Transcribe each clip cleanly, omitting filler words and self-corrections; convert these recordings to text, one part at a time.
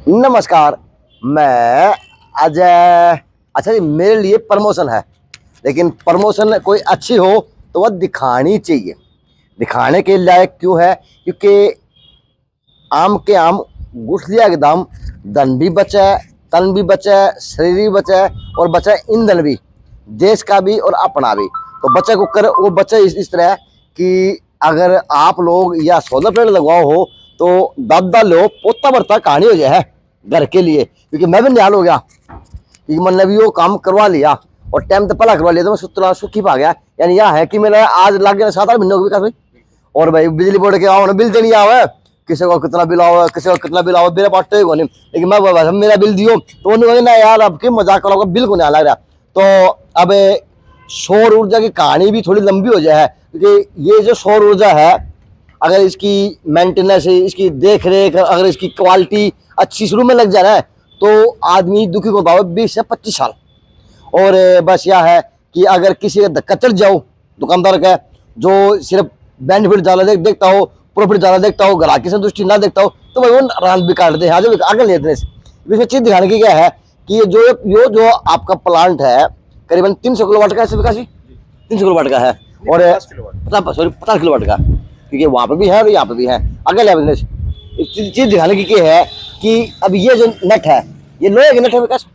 नमस्कार, मैं अजय। अच्छा जी, मेरे लिए प्रमोशन है, लेकिन प्रमोशन कोई अच्छी हो तो वह दिखानी चाहिए। दिखाने के लायक क्यों है? क्योंकि आम के आम घुस लिया के दाम, धन भी बचा है, तन भी बचा है, शरीर भी बचा है और बचा है ईंधन भी, देश का भी और अपना भी। तो बच्चा को कर वो बच्चा इस तरह है कि अगर आप लोग या सोलर प्लेट लगवाओ हो तो दादा लो पोता बरता कहानी हो जाए घर के लिए। क्योंकि मैं भी निहाल हो गया कि मतलब वो काम करवा लिया और टाइम तो पहला करवा लिया तो मैं सुतला सुखी पा गया। यानी यह है कि मैंने आज लग गया 7-8 महीने हो गए भाई। और भाई बिजली बोर्ड के आओ ना, बिल देनी आवे, किसी को कितना बिल आओ, किसी को कितना बिल आओ, मेरा पास तो नहीं। लेकिन मैं मेरा बिल दियो तो उन्होंने ना यार अब के मजाक करोगे, बिल को नहीं लग रहा। तो अब सौर ऊर्जा की कहानी भी थोड़ी लंबी हो जाए, क्योंकि ये जो सौर ऊर्जा है अगर इसकी मेंटेनेंस, इसकी देख रेख, अगर इसकी क्वालिटी अच्छी शुरू में लग जा रहा है तो आदमी दुखी को पावे 20 से 25 साल। और बस यह है कि अगर किसी का धक्का चढ़ जाओ दुकानदार का, जो सिर्फ बेनिफिट ज़्यादा देखता हो, प्रॉफिट ज़्यादा देखता हो, ग्राहक की संतुष्टि ना देखता हो, तो भाई वो रात भी काट दे। आज आगे लेते हैं। इसमें चीज़ दिखाने की क्या है कि जो आपका प्लांट है करीबन 300 किलोवाट का है, विकास जी 300 किलोवाट का है और 50 किलोवाट का, क्योंकि वहाँ पर भी है और यहाँ पर भी है। आगे ले बिजनेस चीज़ दिखाने की क्या है कि अब ये जो नट है ये लोहे के नट है विकास,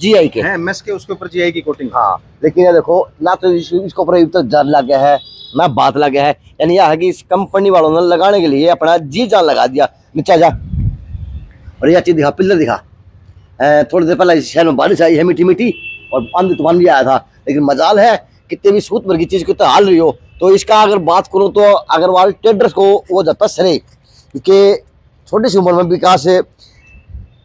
जीआई के हैं, एमएस के, उसके ऊपर जीआई की कोटिंग। हाँ, लेकिन ये देखो ना तो इसके ऊपर तो जर लग गया है ना बात लग गया है। यानी यह है कि इस कंपनी वालों ने लगाने के लिए अपना जी जान लगा दिया। नीचा जा और यह चीज़ दिखा, पिलर दिखा। थोड़ी देर पहले शहर में बारिश आई है मीठी मीठी और आंधी तूफान भी आया था, लेकिन मजाल है कितने भी सूत भर की चीज़ को तो हाल रही हो। तो इसका अगर बात करूँ तो अग्रवाल ट्रेडर्स को वो जाता सरे, क्योंकि छोटी सी उम्र में विकास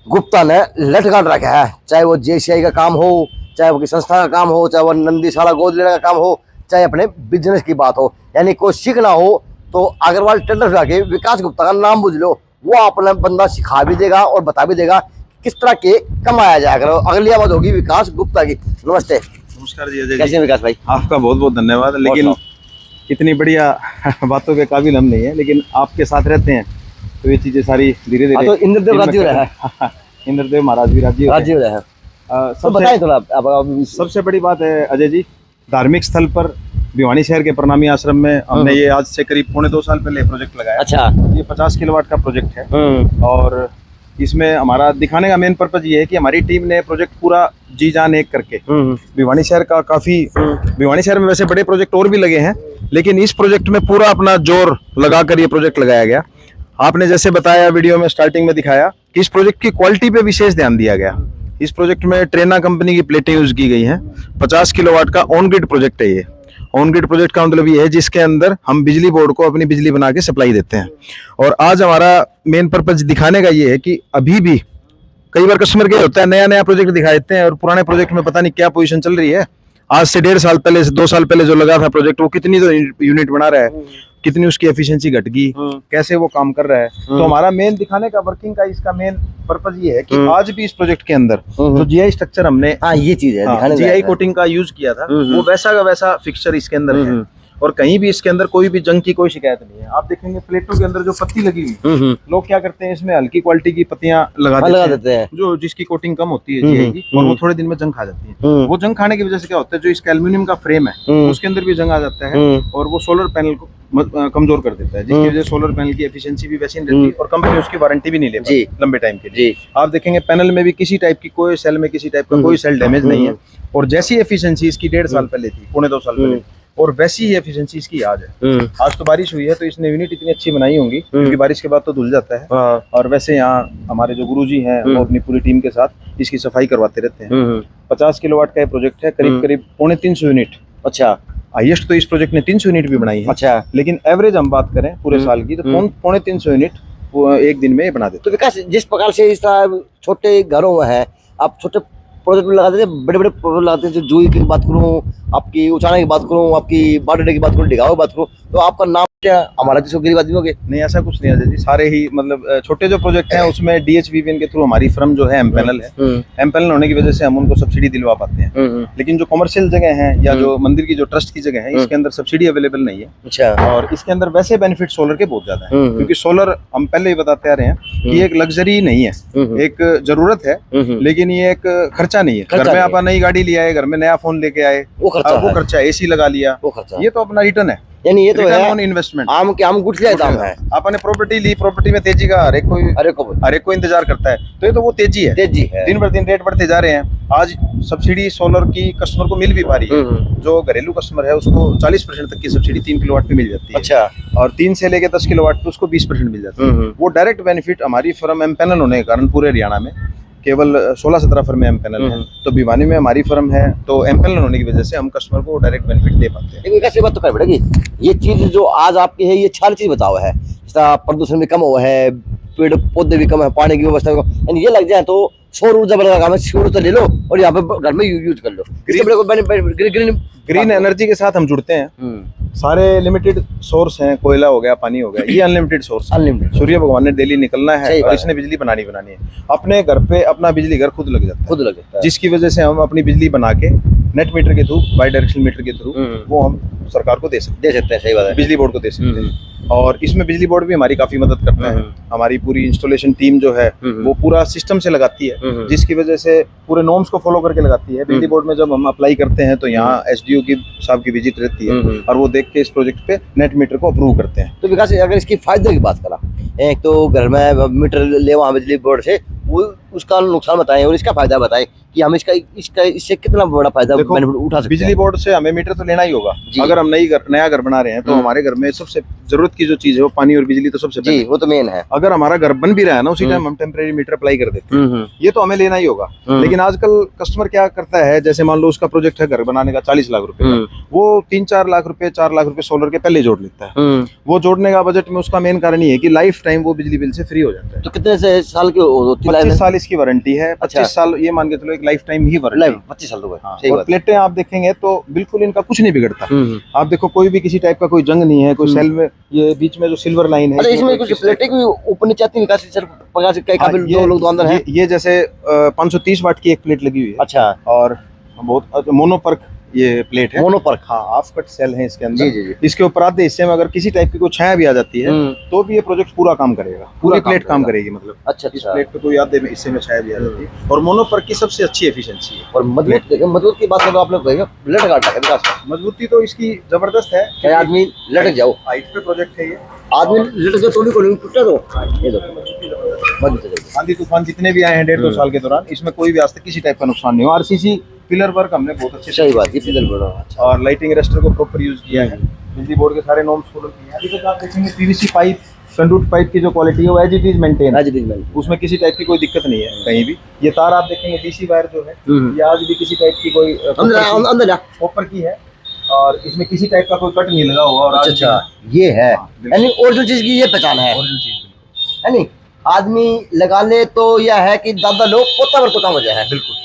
गुप्ता ने लटका रखा है। चाहे वो जेसीआई का काम हो, चाहे वो संस्था का काम हो, चाहे वो नंदीशाला गोद लेने का काम हो, चाहे अपने बिजनेस की बात हो, यानी कोई सीखना हो तो अग्रवाल ट्रेडर्स जाके विकास गुप्ता का नाम बुझ लो, वो अपना बंदा सिखा भी देगा और बता भी देगा किस तरह के कमाया जाएगा। अगली आवाज होगी विकास गुप्ता की। नमस्ते। नमस्कार जी अजय। कैसे विकास भाई? आपका बहुत बहुत धन्यवाद। लेकिन इतनी बढ़िया बातों के काबिल हम नहीं है, लेकिन आपके साथ रहते हैं तो ये चीजें सारी धीरे धीरे। तो इंद्रदेव राज्य रहा है, इंद्रदेव महाराज भी राज्य रहा है। तो बताएं थोड़ा आप। सबसे बड़ी बात है अजय जी, धार्मिक स्थल पर भिवानी शहर के प्रणामी आश्रम में हमने ये आज से करीब 1.25 साल पहले प्रोजेक्ट लगाया। अच्छा। ये 50 किलोवाट का प्रोजेक्ट है और इसमें हमारा दिखाने का मेन पर्पज ये है कि हमारी टीम ने प्रोजेक्ट पूरा जी जान एक करके भिवानी शहर का भिवानी शहर में वैसे बड़े प्रोजेक्ट और भी लगे हैं, लेकिन इस प्रोजेक्ट में पूरा अपना जोर लगाकर ये प्रोजेक्ट लगाया गया। आपने जैसे बताया, वीडियो में स्टार्टिंग में दिखाया कि इस प्रोजेक्ट की क्वालिटी पे विशेष ध्यान दिया गया। इस प्रोजेक्ट में ट्रेना कंपनी की प्लेटें यूज की गई हैं। 50 किलोवाट का ऑन ग्रिड प्रोजेक्ट है ये। ऑन ग्रिड प्रोजेक्ट का मतलब ये है जिसके अंदर हम बिजली बोर्ड को अपनी बिजली बना के सप्लाई देते हैं। और आज हमारा मेन पर्पज दिखाने का ये है कि अभी भी कई बार कस्टमर क्या होता है, नया प्रोजेक्ट दिखा देते हैं और पुराने प्रोजेक्ट में पता नहीं क्या पोजीशन चल रही है। आज से 1.5 साल पहले से 2 साल पहले जो लगा था प्रोजेक्ट, वो कितनी तो यूनिट बना रहा है, कितनी उसकी एफिशिएंसी घट गई, कैसे वो काम कर रहा है। तो हमारा मेन दिखाने का, वर्किंग का इसका मेन पर्पज ये है कि आज भी इस प्रोजेक्ट के अंदर जो जीआई स्ट्रक्चर हमने ये चीज है जीआई कोटिंग का यूज किया था, वो वैसा का वैसा फिक्सचर इसके अंदर है और कहीं भी इसके अंदर कोई भी जंग की कोई शिकायत नहीं है। आप देखेंगे प्लेटों के अंदर जो पत्ती लगी हुई, लोग क्या करते हैं इसमें हल्की क्वालिटी की पत्तियां लगा देते हैं जो जिसकी कोटिंग कम होती है जीआई की, और वो थोड़े दिन में जंग खा जाती है। वो जंग खाने की वजह से क्या होता है, जो इसका एल्यूमिनियम का फ्रेम है उसके अंदर भी जंग आ जाता है और वो सोलर पैनल को कमजोर कर देता है, जिसकी वजह से सोलर पैनल की एफिशिएंसी भी वैसी नहीं रहती और कंपनी उसकी वारंटी भी नहीं ले पाती लंबे टाइम के लिए। आप देखेंगे पैनल में भी किसी टाइप की कोई सेल में किसी टाइप का कोई सेल डैमेज नहीं है और जैसी एफिशिएंसी इसकी 1.5 साल पहले थी, 1.25 साल पहले, और वैसी ही एफिशिएंसी इसकी आज है। आज तो बारिश हुई है तो इसने यूनिट इतनी अच्छी बनाई होंगी, क्योंकि बारिश के बाद तो धुल जाता है। और वैसे यहाँ हमारे जो गुरुजी हैं वो अपनी पूरी टीम के साथ इसकी सफाई करवाते रहते हैं। 50 किलोवाट का ये प्रोजेक्ट है, करीब 350 यूनिट। अच्छा। हाईएस्ट तो इस प्रोजेक्ट ने 300 यूनिट भी बनाई है। अच्छा। लेकिन एवरेज हम बात करें पूरे साल की तो 350 यूनिट एक दिन में बना देते। तो विकास, जिस प्रकार से इस छोटे घरों में है, आप छोटे प्रोजेक्ट में लगाते थे, बड़े बड़े प्रोजेक्ट लगाते थे, जुई की बात करूँ, आपकी उचाने की बात करूँ, आपकी बाटडे की बात करूँ, डिगाव की बात करूँ, तो आपका नाम क्या हमारा जिसको गरीब आदमी हो गए? नहीं, ऐसा कुछ नहीं है अजय जी। सारे ही मतलब छोटे जो प्रोजेक्ट हैं उसमें DHVPN के थ्रू हमारी फर्म जो है एमपैनल है, एमपैनल होने की वजह से हम उनको सब्सिडी दिलवा पाते हैं। लेकिन जो कमर्शियल जगह है या जो मंदिर की जो ट्रस्ट की जगह है, इसके अंदर सब्सिडी अवेलेबल नहीं है। अच्छा। और इसके अंदर वैसे बेनिफिट सोलर के बहुत ज्यादा है, क्योंकि सोलर हम पहले ही बताते आ रहे हैं कि एक लग्जरी नहीं है, एक जरूरत है, लेकिन ये एक खर्चा नहीं है। घर में आप नई गाड़ी ले आए, घर में नया फोन लेके आए, वो खर्चा, AC लगा लिया, वो खर्चा, ये तो अपना रिटर्न है। यानी ये तो है ऑन इन्वेस्टमेंट। आम गुठलिया दाम है। आपने प्रॉपर्टी ली, प्रॉपर्टी में तेजी का हर एक को इंतजार करता है, तो ये तो वो तेजी है। दिन भर दिन रेट बढ़ते जा रहे हैं। आज सब्सिडी सोलर की कस्टमर को मिल भी पा रही है। जो घरेलू कस्टमर है उसको 40% तक की सब्सिडी 3 किलोवाट पे मिल जाती है। अच्छा। और 3 से लेके 10 किलोवाट पे उसको 20% मिल जाती है। वो डायरेक्ट बेनिफिट हमारी फर्म एमपैनल होने के कारण पूरे हरियाणा में केवल 16-17 फर्म में एमपैनल है, तो भिवानी में हमारी फर्म है, तो एमपैनल होने की वजह से हम कस्टमर को डायरेक्ट बेनिफिट दे पाते हैं। एक ऐसी बात तो कर पड़ेगी, ये चीज जो आज आपकी है ये सारी चीज बताओ है, इसका प्रदूषण भी कम हुआ है, पेड़ पौधे भी कम है, पानी की व्यवस्था भी कम, यानी ये लग जाए तो सौर ऊर्जा बना काम है, सौर ऊर्जा ले लो और यहाँ पे घर में यूज कर लो। ग्रीन एनर्जी के साथ हम जुड़ते हैं। सारे लिमिटेड सोर्स हैं, कोयला हो गया, पानी हो गया, ये अनलिमिटेड सोर्स। अनलिमिटेड सूर्य भगवान ने डेली निकलना है और इसने बिजली बनानी है। अपने घर पे अपना बिजली घर खुद लग जाता है, जिसकी वजह से हम अपनी बिजली बना के नेट मीटर के थ्रू, बाई डायरेक्शनल मीटर के थ्रू वो हम सरकार को दे सकते हैं। सही बात है, बिजली बोर्ड को दे सकते हैं। और इसमें बिजली बोर्ड भी हमारी काफी मदद करता है। हमारी पूरी इंस्टॉलेशन टीम जो है वो पूरा सिस्टम से लगाती है, जिसकी वजह से पूरे नॉर्म्स को फॉलो करके लगाती है। बिजली बोर्ड में जब हम अप्लाई करते हैं तो यहाँ SDO की साहब की विजिट रहती है और वो देख के इस प्रोजेक्ट पे नेट मीटर को अप्रूव करते हैं। तो विकास, अगर इसकी फायदे की बात करा, एक तो घर में मीटर ले वहाँ बिजली बोर्ड से, वो उसका नुकसान बताएं और इसका फायदा बताएं कि हम इससे कितना बड़ा फायदा बेनिफिट उठा सकते हैं। बिजली बोर्ड से हमें मीटर तो लेना ही होगा। अगर हम नया घर बना रहे हैं तो हमारे घर में सबसे जरूरत की जो चीज है वो पानी और बिजली तो सबसे जी, वो तो मेन है। अगर हमारा घर बन भी रहा है ना, उसी टाइम हम टेम्परेरी मीटर अप्लाई कर देते हैं, ये तो हमें लेना ही होगा। लेकिन आजकल कस्टमर क्या करता है, जैसे मान लो उसका प्रोजेक्ट है घर बनाने का 40 लाख रुपए, वो 3-4 लाख रुपए 4 लाख रुपए सोलर के पहले जोड़ लेता है। वो जोड़ने का बजट में उसका मेन कारण ये है कि लाइफ टाइम वो बिजली बिल से फ्री हो जाता है। तो कितने से साल की होती है? 25 साल इसकी वारंटी है। 25 साल ये मान के चलो, एक लाइफ टाइम ही वारंटी। 25 साल तो है। हाँ। और प्लेटें आप देखेंगे तो बिल्कुल इनका कुछ नहीं बिगड़ता। आप देखो, कोई भी किसी टाइप का कोई जंग नहीं है, कोई सेल में ये बीच में जो सिल्वर लाइन है, इसमें कुछ प्लेटें भी ऊपर नीचे आती है, ये जैसे 530 वाट की एक प्लेट लगी हुई है। अच्छा। और बहुत मोनोपर्क ये प्लेट है। मोनोपर्क, हाँ, ऑफ कट सेल है इसके अंदर। जी। इसके ऊपर आधे हिस्से में अगर किसी टाइप की कोई छाया भी आ जाती है तो भी ये प्रोजेक्ट पूरा काम करेगा, पूरी प्लेट काम करेगी। मतलब अच्छा, इस प्लेट पे कोई आधे हिस्से में छाया भी आ जाती है। और मोनोपर्क की सबसे अच्छी एफिशिएंसी है। और मजबूत की बात करो, आप लोग मजबूती तो इसकी जबरदस्त है। आदमी लटक जाओ, हाइट पे प्रोजेक्ट है ये। आदमी लटक जाओ तो टूटा दो। ये आंधी तूफान जितने भी आए हैं 1.5-2 साल के दौरान, इसमें कोई भी आज तक किसी टाइप का नुकसान नहीं हुआ। RCC पिलर वर्क हमने बहुत अच्छे से, सही बात है, पिलर वर्क और लाइटिंग अरेस्टर को प्रॉपर यूज किया है। बिजली बोर्ड के सारे नॉर्म्स फॉलो किए हैं। अभी तक आप देखेंगे PVC पाइप, कंडक्ट पाइप की जो क्वालिटी है वो एज इट इज मेंटेन, उसमें किसी टाइप की कोई दिक्कत नहीं है कहीं भी। ये तार आप देखेंगे DC वायर जो है, ये आज भी किसी टाइप की कोई कॉपर की है और इसमें किसी टाइप का कोई कट नहीं लगा हुआ। और अच्छा, ये है यानी ओरिजिनल चीज की ये पहचान है। यानी आदमी लगा ले तो यह है कि दादा लोग पोता पर तो काम हो जाए। बिल्कुल।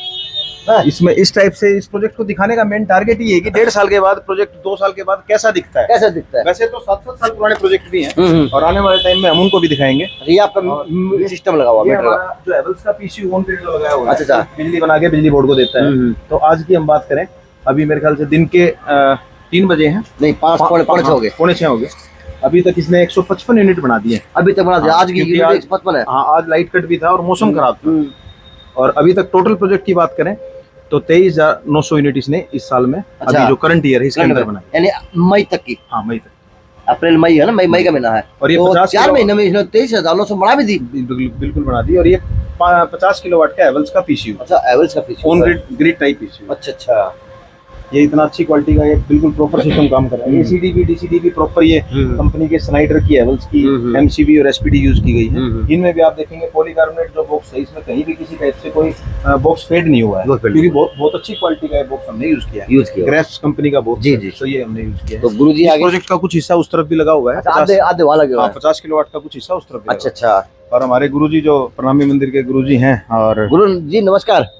इसमें इस टाइप से इस प्रोजेक्ट को दिखाने का मेन टारगेट ये है कि 1.5 साल के बाद प्रोजेक्ट 2 साल के बाद कैसा दिखता है। वैसे तो 7-7 साल पुराने प्रोजेक्ट भी हैं और आने वाले टाइम में हम उनको भी दिखाएंगे। ये आपका सिस्टम लगा हुआ है, जो हैवेल्स का PCU ऑन ग्रिड लगाया हुआ है। अच्छा, बिजली बना के बिजली बोर्ड को देता है। तो आज की हम बात करें, अभी मेरे ख्याल से दिन के 3 बजे हैं, नहीं 5-5:45 हो गए। अभी तक इसने 155 यूनिट बना दिए। अभी तक बना दिया। आज की 155 है। हाँ, आज लाइट कट भी था और मौसम खराब था। और अभी तक टोटल प्रोजेक्ट की बात करें तो 23,900 यूनिट इसने इस साल में, अभी जो करंट ईयर है इसके अंदर बनाई, यानी मई तक की। हाँ, मई तक, अप्रैल मई है ना, मई का महीना है। और ये तो 4 महीने में इसने 23,900 बढ़ा भी दी। बिल्कुल बना दी। और ये 50 किलोवाट का हैवेल्स का PCU। अच्छा, हैवेल्स का PCU, on grid type PCU। अच्छा, ये इतना अच्छी क्वालिटी का, ये बिल्कुल प्रॉपर सिस्टम काम कर रहा है। ACDP DCDP प्रॉपर, ये कंपनी के स्नाइडर की हैवेल्स की MCB और SPD यूज की गई है। इनमें भी आप देखेंगे पॉलीकार्बोनेट जो बॉक्स है, इसमें कहीं भी किसी टाइप से कोई बॉक्स फेड नहीं हुआ है, क्योंकि बहुत अच्छी क्वालिटी का बॉक्स हमने यूज किया है। ग्रेफ्स कंपनी का बॉक्स। जी, तो ये हमने यूज किया है। तो गुरुजी आगे प्रोजेक्ट का कुछ हिस्सा उस तरफ भी लगा हुआ है, आधे वाला लगा हुआ है। 50 किलोवाट का कुछ हिस्सा उस तरफ। अच्छा। और हमारे गुरुजी जो प्रणामी मंदिर के गुरुजी हैं, और गुरुजी नमस्कार,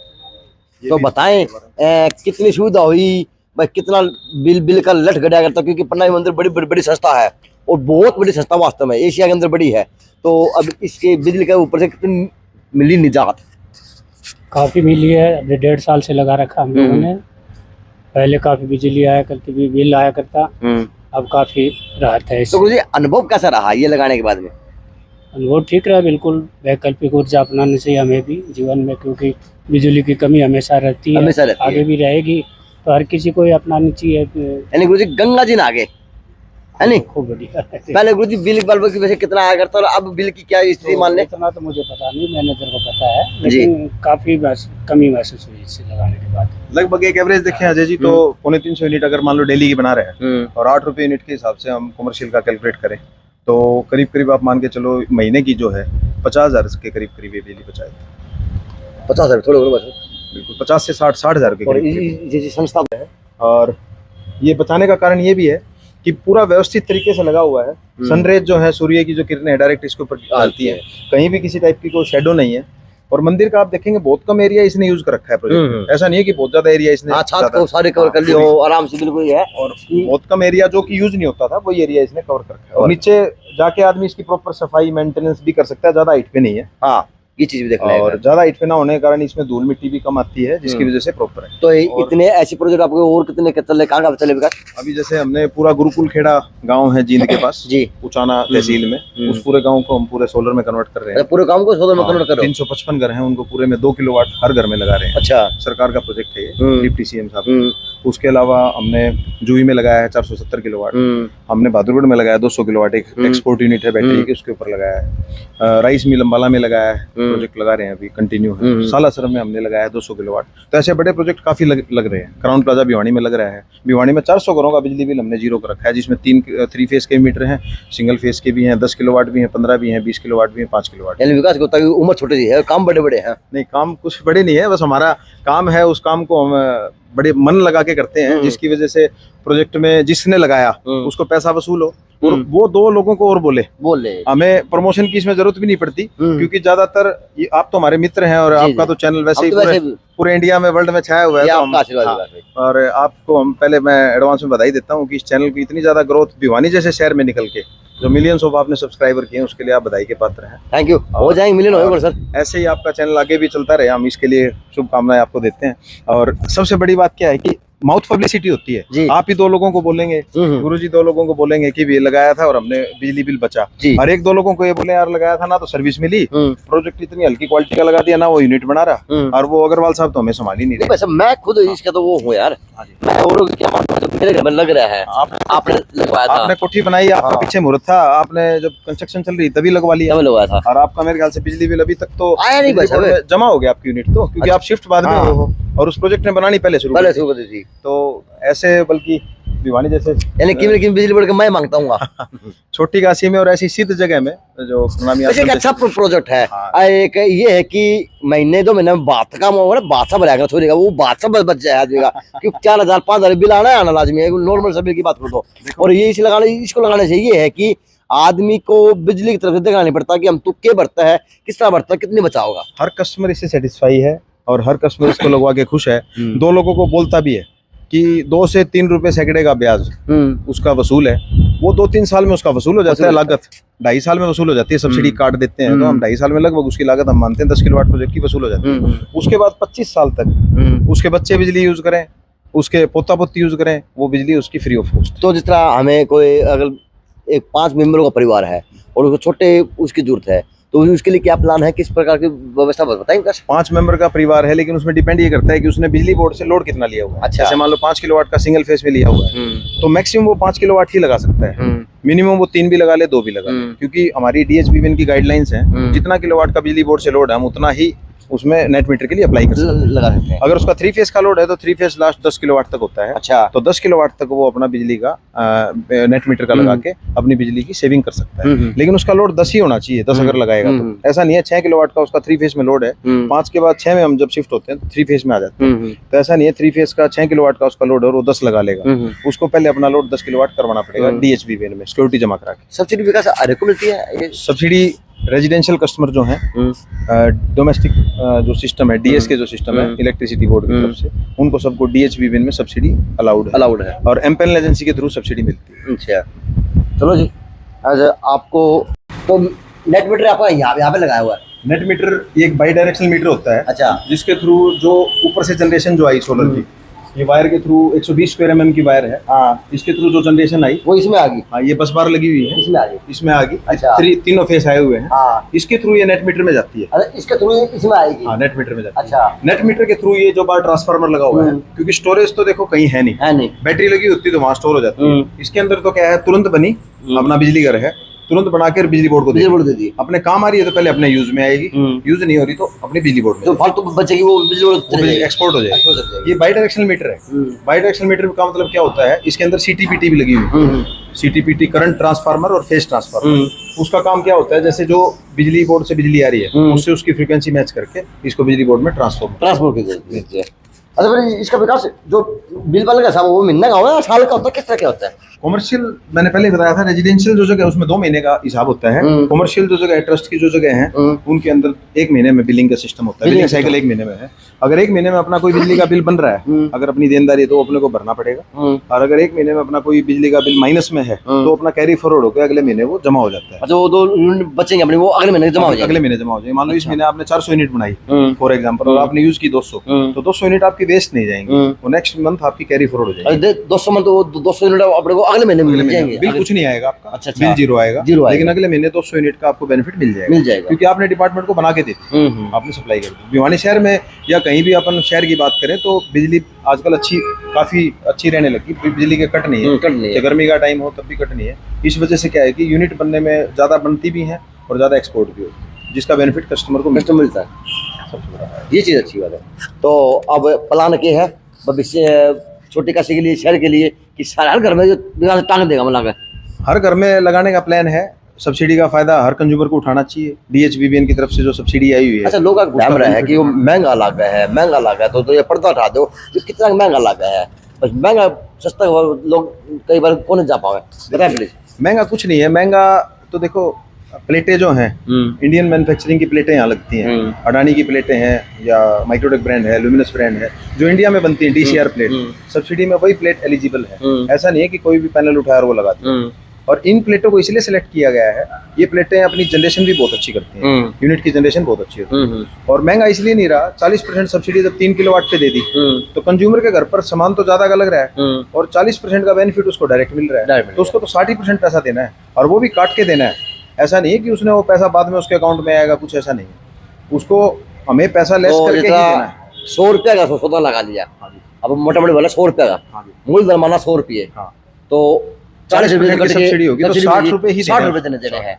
तो बताएं कितनी सुविधा हुई भाई, कितना बिल का लट गड़ा करता, क्योंकि प्रणामी मंदिर बड़ी संस्था है और बहुत बड़ी संस्था वास्तव में, एशिया के अंदर बड़ी है। तो अब इसके बिजली के ऊपर से कितनी मिली निजात? काफ़ी मिली है, अभी 1.5 साल से लगा रखा हम लोगों ने। पहले काफ़ी बिजली आया करती थी, बिल आया करता, अब काफ़ी राहत है तो इससे। गुरुजी अनुभव कैसा रहा ये लगाने के बाद में? अनुभव ठीक रहा, बिल्कुल वैकल्पिक ऊर्जा अपनाने से हमें भी जीवन में, क्योंकि बिजली की कमी हमेशा रहती है, हमेशा रहती आगे है। भी रहेगी, तो हर किसी को ये अपनानी चाहिए। यानी गुरुजी गंगा जी ना आगे है नहीं? खूब बढ़िया। पहले गुरुजी बिल बल्ब की वजह कितना आया करता और अब बिल की क्या स्थिति मान ले? इतना तो मुझे पता नहीं, मैनेजर को पता है, लेकिन काफ़ी कमी महसूस हुई इससे लगाने के बाद। लगभग एक एवरेज देखें अजय जी तो 350 यूनिट अगर मान लो डेली की बना रहे हैं और 8 रुपये यूनिट के हिसाब से हम कमर्शियल का कैलकुलेट करें तो करीब करीब आप मान के चलो महीने की जो है 50,000 के करीब करीब ये बिजली बचाएगी। 50,000 थोड़े बस। बिल्कुल 50 से 60,000 के और करीब ये संस्था है और ये बचाने का कारण ये भी है कि पूरा व्यवस्थित तरीके से लगा हुआ है। सनरेज जो है, सूर्य की जो किरणें है डायरेक्ट इसके ऊपर आती है, कहीं भी किसी टाइप की कोई शेडो नहीं है। और मंदिर का आप देखेंगे बहुत कम एरिया इसने यूज कर रखा है प्रोजेक्ट, ऐसा नहीं है कि बहुत ज्यादा एरिया इसने छत को सारे कवर कर लिया हो आराम से, बिल्कुल है। और बहुत कम एरिया जो कि यूज नहीं होता था वही एरिया इसने कवर कर रखा है। और नीचे जाके आदमी इसकी प्रॉपर सफाई मेंटेनेंस भी कर सकता है, ज्यादा हाइट पे नहीं है। हाँ, ये चीज भी देखना और ज्यादा हाइट पे ना होने के कारण इसमें धूल मिट्टी भी कम आती है, जिसकी वजह से प्रॉपर है। तो इतने ऐसे प्रोजेक्ट आपको और कितने चले, कहाँ चले विकास? अभी जैसे हमने पूरा गुरुकुल खेड़ा गांव है जींद के पास जी, उचाना तहसील में, उस पूरे गांव को हम पूरे सोलर में कन्वर्ट कर रहे हैं। पूरे काम को सोलर में कन्वर्ट करो। 355 घर हैं, उनको पूरे में 2 किलोवाट हर घर में लगा रहे हैं। अच्छा, सरकार का प्रोजेक्ट है ये, डिप्टी सीएम साहब। उसके अलावा हमने जुई में लगाया है 470 किलोवाट, हमने बहादुरगढ़ में लगाया 200 किलोवाट, एक एक्सपोर्ट यूनिट है बैटरी की, उसके ऊपर लगाया है। राइस मिल अम्बाला में लगाया है, प्रोजेक्ट लगा रहे हैं अभी कंटिन्यू है। सालासर में हमने लगाया है 200 किलोवाट। तो ऐसे बड़े प्रोजेक्ट काफी लग रहे हैं। क्राउन प्लाजा भिवानी में लग रहा है, भिवानी में 400 घरों का बिजली बिल हमने जीरो कर रखा है, जिसमें 3 फेज के मीटर हैं, सिंगल फेज के भी हैं, 10 किलोवाट भी हैं, 15 भी हैं, 20 किलोवाट भी हैं, 5 किलोवाट। यानी विकास को ताकि उम्र छोटी सी है, काम बड़े बड़े हैं। नहीं, काम कुछ बड़े नहीं है, बस हमारा काम है उस काम को हम बड़े मन लगा के करते हैं, जिसकी वजह से प्रोजेक्ट में जिसने लगाया उसको पैसा वसूल हो और वो 2 लोगों को और बोले। हमें प्रमोशन की इसमें जरूरत भी नहीं पड़ती, क्योंकि ज्यादातर आप तो हमारे मित्र हैं और आपका तो चैनल वैसे ही पूरे इंडिया में वर्ल्ड में छाया हुआ है। और आपको हम पहले मैं एडवांस में बधाई देता हूँ कि इस चैनल की इतनी ज्यादा ग्रोथ भिवानी जैसे शहर में निकल के जो मिलियंस ऑफ आपने सब्सक्राइबर किए हैं, उसके लिए आप बधाई के पात्र हैं। थैंक यू, हो जाएंगे मिलियन होगा सर। ऐसे ही आपका चैनल आगे भी चलता रहे, हम इसके लिए शुभकामनाएं आपको देते हैं। और सबसे बड़ी बात क्या है कि माउथ पब्लिसिटी होती है। आप ही 2 लोगों को बोलेंगे, गुरुजी 2 लोगों को बोलेंगे कि ये लगाया था और हमने बिजली बिल बचा, हर एक 2 लोगों को ये बोले यार लगाया था ना तो सर्विस मिली, प्रोजेक्ट इतनी हल्की क्वालिटी का लगा दिया ना, वो यूनिट बना रहा, और वो अग्रवाल साहब तो हमें संभाल ही नहीं रहे। मैं खुद इसका तो वो हूँ यार, मैं और क्या मेरे घर में लग रहा है। आपने लगवाया था, आपने कोठी बनाई, आपका पीछे मुहूर्त था, आपने जब कंस्ट्रक्शन चल रही तभी लगवा लिया, था। और आपका मेरे ख्याल से बिजली बिल अभी तक तो आया नहीं, बस जमा हो गया आपकी यूनिट तो, क्योंकि आप शिफ्ट बाद में हो और उस प्रोजेक्ट ने बनानी पहले शुरू कर दी। तो ऐसे बल्कि भिवानी जैसे यानी कि बिजली बोर्ड का मैं मांगता हूँ छोटी काशी में और ऐसी सिद्ध जगह में जो एक अच्छा प्रोजेक्ट है। एक ये है कि महीने 2 महीने में बात का बादशाह बनाएगा छोरी का, वो बादशाह बच जाए आदमी का, क्योंकि 4,000 5,000 बिल आना लाजमी है, नॉर्मल सब बिल की बात करो तो। और ये इसको लगाने से ये है कि आदमी को बिजली की तरफ से देखना नहीं पड़ता कि हम तो क्या बढ़ता है, किस तरह बढ़ता है, कितनी बचा होगा। हर कस्टमर इससे सेटिस्फाई है और हर कस्टमर इसको लगवा के खुश है। 2 लोगों को बोलता भी है कि 2 से 3 रुपए सैकड़े का ब्याज उसका वसूल है, वो 2-3 साल में उसका वसूल हो जाता है। लागत 2.5 साल में वसूल हो जाती है, सब्सिडी कार्ड देते हैं तो हम 2.5 साल में लगभग उसकी लागत हम मानते हैं 10 किलोवाट प्रोजेक्ट की वसूल हो जाती है। उसके बाद 25 साल तक उसके बच्चे बिजली यूज करें, उसके पोता पोती यूज करें, वो बिजली उसकी फ्री ऑफ कॉस्ट। तो जिस तरह हमें कोई अगर एक 5 मेंबरों का परिवार है और उसको छोटे उसकी जरूरत है, तो उसके लिए क्या प्लान है, किस प्रकार की व्यवस्था बताएंगे? 5 मेंबर का परिवार है, लेकिन उसमें डिपेंड ये करता है कि उसने बिजली बोर्ड से लोड कितना लिया हुआ है। अच्छा, जैसे मान लो 5 किलोवाट का सिंगल फेस में लिया हुआ है तो मैक्सिमम वो 5 किलोवाट ही लगा सकता है, मिनिमम वो 3 भी लगा ले, 2 भी लगा ले, क्योंकि हमारी DHBBN की गाइडलाइंस है जितना किलोवाट का बिजली बोर्ड से लोड है हम उतना ही उसमें नेट मीटर के लिए अप्लाई कर लगा सकते हैं। अगर उसका 3 फेज का लोड है तो 3 फेज लास्ट 10 किलोवाट तक होता है। अच्छा, तो 10 किलोवाट तक वो अपना बिजली का नेट मीटर का लगा के अपनी बिजली की सेविंग कर सकता है। लेकिन उसका लोड 10 ही होना चाहिए, 10 अगर लगाएगा तो। ऐसा नहीं है 6 किलोवाट का उसका 3 फेज में लोड है, 5 के बाद 6 में हम जब शिफ्ट होते हैं तो 3 फेज में आ जाते हैं। तो ऐसा नहीं है 3 फेज का 6 किलोवाट का उसका लोड है और वो 10 लगा लेगा, उसको पहले अपना लोड 10 किलोवाट करवाना पड़ेगा DHBBN में सिक्योरिटी जमा करा के। सब्सिडी विकास को मिलती है सब्सिडी रेजिडेंशियल कस्टमर जो हैं, डोमेस्टिक जो सिस्टम है DS के जो सिस्टम है इलेक्ट्रिसिटी बोर्ड की तरफ से, उनको सबको DHBBN में सब्सिडी अलाउड है और एमपेनल एजेंसी के थ्रू सब्सिडी मिलती है। अच्छा, चलो जी, अच्छा आपको तो नेट मीटर आपका यहाँ पे लगाया हुआ है। नेट मीटर ये एक बाई डायरेक्शनल मीटर होता है, अच्छा जिसके थ्रू जो ऊपर से जनरेशन जो आई सोलर की, ये वायर के थ्रू 120 स्क्वायर mm की वायर है, हाँ इसके थ्रू जो जनरेशन आई वो इसमें आ गई, हाँ ये बस बार लगी हुई है, इसमें आ गई। इसमें आ गई। अच्छा। तीनों फेस आए हुए हैं, हाँ इसके थ्रू ये नेट मीटर में जाती है। अरे इसके थ्रू इसमें आएगी। हाँ नेट मीटर में जाती है। अच्छा नेट मीटर के थ्रू ये जो बार ट्रांसफार्मर लगा हुआ है, क्योंकि स्टोरेज तो देखो कहीं है नहीं, है नहीं। बैटरी लगी होती तो वहाँ स्टोर हो जाती है। इसके अंदर तो क्या है, तुरंत बनी, अपना बिजली घर है, तुरंत बनाकर बिजली बोर्ड को बिजली बोर्ड दे दी, अपने काम आ रही है तो पहले अपने यूज में आएगी, यूज नहीं हो रही तो अपनी बिजली बोर्ड में जो फालतू बचेगी वो बिजली बोर्ड एक्सपोर्ट हो जाएगी। ये बाई डायरेक्शनल मीटर है। बाई डायरेक्शनल मीटर का मतलब क्या होता है, इसके अंदर सीटीपीटी भी लगी हुई है, सीटीपीटी करंट ट्रांसफार्मर और फेज ट्रांसफार्मर। उसका काम क्या होता है, जैसे जो बिजली बोर्ड से बिजली आ रही है उससे उसकी फ्रीक्वेंसी मैच करके इसको बिजली बोर्ड में ट्रांसफर कर देती है। अच्छा फिर इसका विकास जो बिल वाला का वो महीने का होगा, साल का होता है, किस तरह का होता है? कॉमर्शियल मैंने पहले बताया था, रेजिडेंशियल जो जगह है उसमें 2 महीने का हिसाब होता है। कॉमर्शियल जो जगह है, ट्रस्ट की जो जगह है, उनके अंदर 1 महीने में बिलिंग का सिस्टम होता है। बिलिंग साइकिल 1 महीने में है। अगर 1 महीने में अपना कोई बिजली का बिल बन रहा है, अगर अपनी देनदारी है तो अपने को भरना पड़ेगा, और अगर 1 महीने में अपना कोई बिजली का बिल माइनस में है तो अपना कैरी फॉरवर्ड होकर अगले महीने वो जमा हो जाता है। अच्छा वो 2 यूनिट बचेंगे अपने, वो अगले महीने जमा हो जाएंगे। अगले महीने जमा हो जाएंगे। मान लो इस महीने आपने 400 यूनिट बनाई फॉर एग्जाम्पल, और आपने यूज की 200, तो 200 यूनिट आपकी वेस्ट नहीं जाएंगे, वो नेक्स्ट मंथ आपकी कैरी फॉरवर्ड हो जाएगी। 200 में तो 200 यूनिट अपने को अगले महीने मिल जाएंगे। बिल कुछ नहीं आएगा आपका, अच्छा, बिल जीरो आएगा, लेकिन अगले महीने 200 यूनिट का आपको बेनिफिट मिल जाएगा, क्योंकि आपने डिपार्टमेंट को बना के दी थी, आपने सप्लाई कर दी। भिवानी शहर में या कहीं भी अपन शहर की बात करें तो बिजली आजकल काफी अच्छी रहने लगी, बिजली के कट नहीं है, गर्मी का टाइम हो तब भी कट नहीं है। इस वजह से क्या है कि यूनिट बनने में ज्यादा बनती भी है और ज्यादा एक्सपोर्ट भी होती है, जिसका बेनिफिट कस्टमर को मिलता है। सबसे बड़ा ये चीज अच्छी बात है। तो अब प्लान क्या है भविष्य छोटी काशी के लिए, शहर के लिए, कि हर घर में जो टांग देगा मतलब? हर घर में लगाने का प्लान है। सब्सिडी का फायदा हर कंज्यूमर को उठाना चाहिए। DHBBN की तरफ से जो सब्सिडी आई हुई है। अच्छा लोग भ्रम रहे हैं कि वो महंगा लगा है, महंगा लगा है, तो ये पर्दा हटा दो, ये कितना महंगा लगा है, बस महंगा सस्ता लोग कई बार कौन जा पावे, बताएं प्लीज। महंगा कुछ नहीं है, महंगा तो देखो प्लेटें जो हैं, इंडियन मैन्युफैक्चरिंग की प्लेटें यहाँ लगती हैं, अडानी की प्लेटें हैं या माइक्रोटेक ब्रांड है, लुमिनस ब्रांड है, जो इंडिया में बनती है, DCR प्लेट, सब्सिडी में वही प्लेट एलिजिबल है। ऐसा नहीं है कि कोई भी पैनल उठाया और वो लगा दिया। और इन प्लेटों को इसलिए सिलेक्ट किया गया है, ये प्लेटें अपनी जनरेशन भी बहुत अच्छी करती हैं, यूनिट की जनरेशन बहुत अच्छी होती है। और महंगा इसलिए नहीं रहा, 40% सब्सिडी जब 3 किलोवाट पे दे दी तो कंज्यूमर के घर पर सामान तो ज्यादा का लग रहा है और 40% का बेनिफिट उसको डायरेक्ट मिल रहा है, तो उसको तो 60% पैसा देना है, और वो भी काट के देना है। ऐसा नहीं है कि उसने वो पैसा बाद में उसके अकाउंट में आएगा, कुछ ऐसा नहीं है, उसको हमें पैसा लेस करके ही देना है। 100 रुपया का सौदा लगा लिया, अब मोटा मोटी वाला 100 रुपया का मूल दरमाना 100 रुपये, तो 40 रुपये की सब्सिडी होगी तो 60 रुपये ही 60 रुपये देने हैं।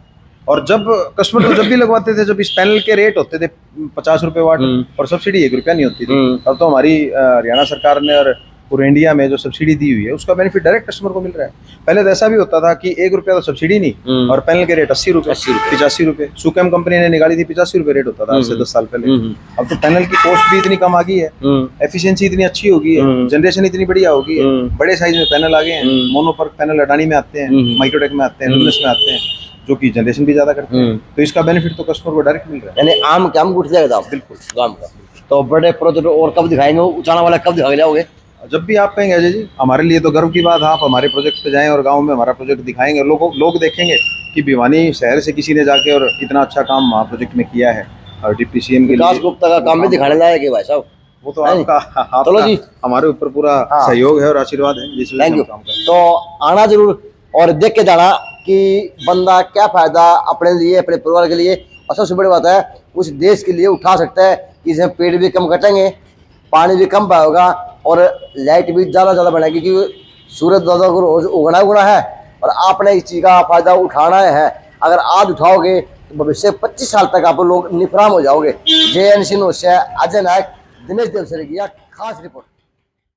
और जब कस्टमर तो जब भी लगवाते थे, जब इस पैनल के रेट होते थे 50 रुपये वाट और सब्सिडी 1 रुपया नहीं होती थी। अब तो हमारी हरियाणा सरकार ने और पूरे इंडिया में जो सब्सिडी दी हुई है उसका बेनिफिट डायरेक्ट कस्टमर को मिल रहा है। पहले तो ऐसा भी होता था कि 1 रुपया तो सब्सिडी नहीं और पैनल के रेट 80 रुपये, 85 रुपये। सुकैम कंपनी ने निकाली थी, 85 रुपये रेट होता था आज से 10 साल पहले। अब तो पैनल की कॉस्ट भी इतनी कम आ गई है, एफिशिएंसी इतनी अच्छी हो गई है, जनरेशन इतनी बढ़िया हो गई है, बड़े साइज में पैनल आ गए हैं, मोनोपर्क पैनल अडानी में आते हैं, माइक्रोटेक में आते हैं, लुमिनस में आते हैं, जो कि जनरेशन भी ज्यादा करते हैं, तो इसका बेनिफिट तो कस्टमर को डायरेक्ट मिल रहा है। यानी आम के आम उठ जाएगा बिल्कुल काम का। तो बड़े प्रोजेक्ट और कब दिखाएंगे, उचाना वाला कब दिखा जाओगे? जब भी आप कहेंगे अजय जी, हमारे लिए तो गर्व की बात है, आप हमारे प्रोजेक्ट पे जाएं और गांव में हमारा प्रोजेक्ट दिखाएंगे, लोग देखेंगे कि भिवानी शहर से किसी ने जाके और इतना अच्छा काम वहाँ प्रोजेक्ट में किया है। और डिप्टी CM के विकास गुप्ता का काम भी दिखाने लायक है भाई साहब। वो तो आपका जी हमारे ऊपर पूरा सहयोग है और आशीर्वाद है, जिस वजह से हम काम करते हैं। तो आना जरूर और देख के जाना कि बंदा क्या फायदा अपने लिए, अपने परिवार के लिए, और सबसे बड़ी बात है उस देश के लिए उठा सकता है कि इसमें पेड़ भी कम कटेंगे, पानी भी कम पाएगा और लाइट भी ज़्यादा बढ़ेगी, क्योंकि सूरज ज़्यादा उगना है और आपने इस चीज़ का फ़ायदा उठाना है। अगर आज उठाओगे तो भविष्य 25 साल तक आप लोग निफराम हो जाओगे। JNC न्यूज़ से अजय नायक, दिनेश देवसरे की खास रिपोर्ट।